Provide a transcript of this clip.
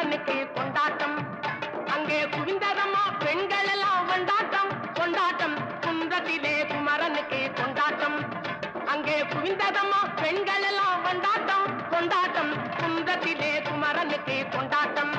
குமரனுக்கு கொண்டாட்டம். அங்கே குவிந்ததம்மா பெண்கள் எல்லாம் கொண்டாட்டம் கொண்டாட்டம். குன்றத்திலே குமரனுக்கு கொண்டாட்டம். அங்கே குவிந்ததம்மா பெண்கள் எல்லாம் கொண்டாட்டம் கொண்டாட்டம். குன்றத்திலே குமரனுக்கு கொண்டாட்டம்.